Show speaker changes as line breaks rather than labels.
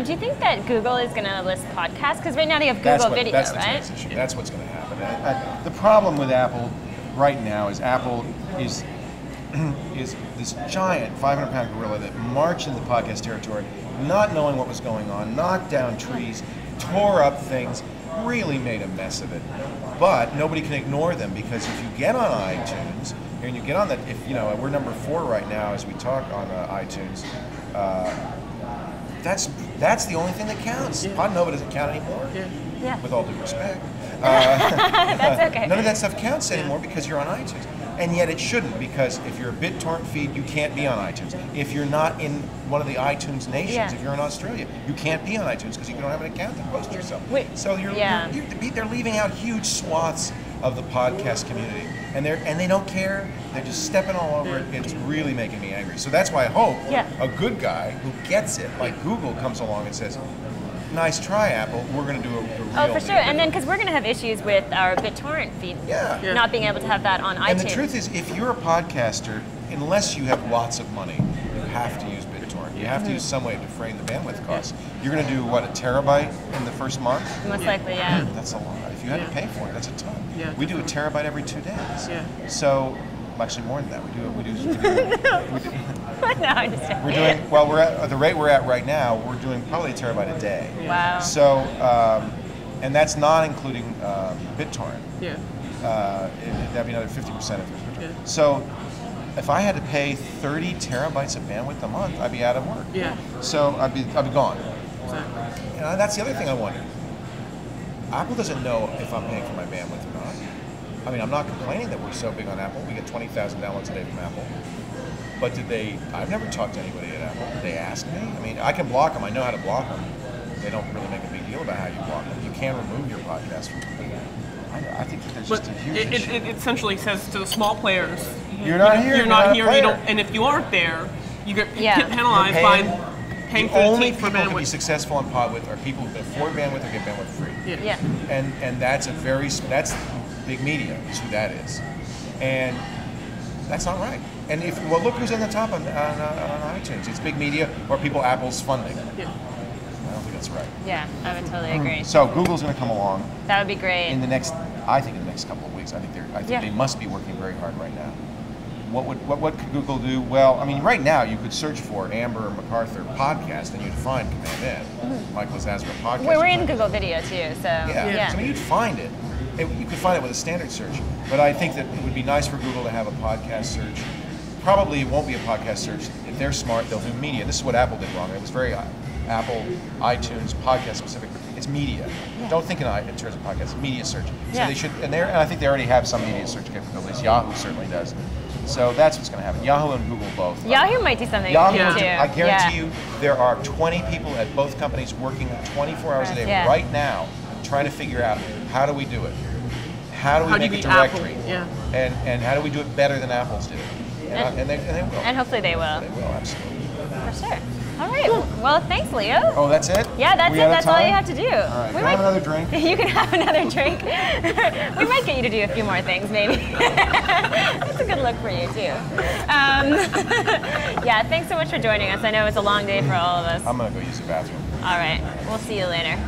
Do you think that Google is going to list podcasts? Because right now they have Google Video,
that's the
right?
transition. Yeah. That's what's going to happen. The problem with Apple right now is Apple is this giant 500-pound gorilla that marched into the podcast territory, not knowing what was going on, knocked down trees, tore up things, really made a mess of it. But nobody can ignore them, because if you get on iTunes and you get on that, if you know, we're number 4 right now as we talk on iTunes. That's the only thing that counts. Podnova doesn't count anymore.
Yeah.
With all due respect.
That's okay.
None of that stuff counts anymore because you're on iTunes. And yet it shouldn't, because if you're a BitTorrent feed, you can't be on iTunes. If you're not in one of the iTunes nations, if you're in Australia, you can't be on iTunes because you don't have an account to post yourself. So they're leaving out huge swaths of the podcast community, and they don't care. They're just stepping all over it. It's really making me angry. So that's why I hope a good guy who gets it, like Google, comes along and says, "Nice try, Apple. We're going to do a real
for sure." And then, because we're going to have issues with our BitTorrent feed not being able to have that on iTunes.
And the truth is, if you're a podcaster, unless you have lots of money, you have to use BitTorrent. You have to use some way to defray the bandwidth costs. You're going to do, what, a terabyte in the first month?
Most likely, yeah.
That's a lot. If you had to pay for it, that's a ton. We do a terabyte every 2 days. So, actually more than that. We do
No, I understand.
we're doing, well, we're at the rate we're at right now, we're doing probably a terabyte a day.
Wow.
So, and that's not including BitTorrent. That'd be another 50% of BitTorrent. So, if I had to pay 30 terabytes of bandwidth a month, I'd be out of work. So I'd be gone. Exactly. And that's the other thing I wonder. Apple doesn't know if I'm paying for my bandwidth or not. I mean, I'm not complaining that we're so big on Apple. We get 20,000 downloads a day from Apple. But I've never talked to anybody at Apple. Did they ask me? I mean, I can block them. I know how to block them. They don't really make a big deal about how you block them. You can remove your podcast from them. I think that there's just a huge issue.
It essentially says to the small players,
you're not here.
You're not here. You don't, and if you aren't there, you get penalized by paying for the
only
for
people who can be
bandwidth.
successful on Podwidth are people who can afford bandwidth or get bandwidth free. And that's that's big media is who that is, and that's not right. And look who's on the top on iTunes. It's big media or people Apple's funding. I don't think that's right.
Yeah, I would totally agree.
So Google's going to come along.
That would be great.
In the next couple of weeks. I think they must be working very hard right now. What could Google do? Well, I mean, right now you could search for Amber MacArthur podcast and you'd find commandN, Mike Lazazzera podcast.
We're in Google Video too, so
So, I mean, you'd find it. You could find it with a standard search. But I think that it would be nice for Google to have a podcast search. Probably it won't be a podcast search. If they're smart, they'll do media. This is what Apple did wrong. It was very Apple, iTunes, podcast specific. It's media. Don't think in terms of podcasts. Media search. So they should, and I think they already have some media search capabilities. Yahoo certainly does. So that's what's going to happen. Yahoo and Google both.
Yahoo might do something too.
I guarantee you, there are 20 people at both companies working 24 hours a day right now, trying to figure out how do we do it. How do we make a directory? And how do we do it better than Apple's did? And they will.
And hopefully they will.
They will, absolutely.
For sure. All right. Well, thanks, Leo.
Oh, that's it?
Yeah, that's it. That's all you have to do.
All right. Can I have another drink?
You can have another drink. We might get you to do a few more things, maybe. That's a good look for you, too. Yeah, thanks so much for joining us. I know it's a long day for all of us.
I'm going to go use the bathroom.
All right. We'll see you later.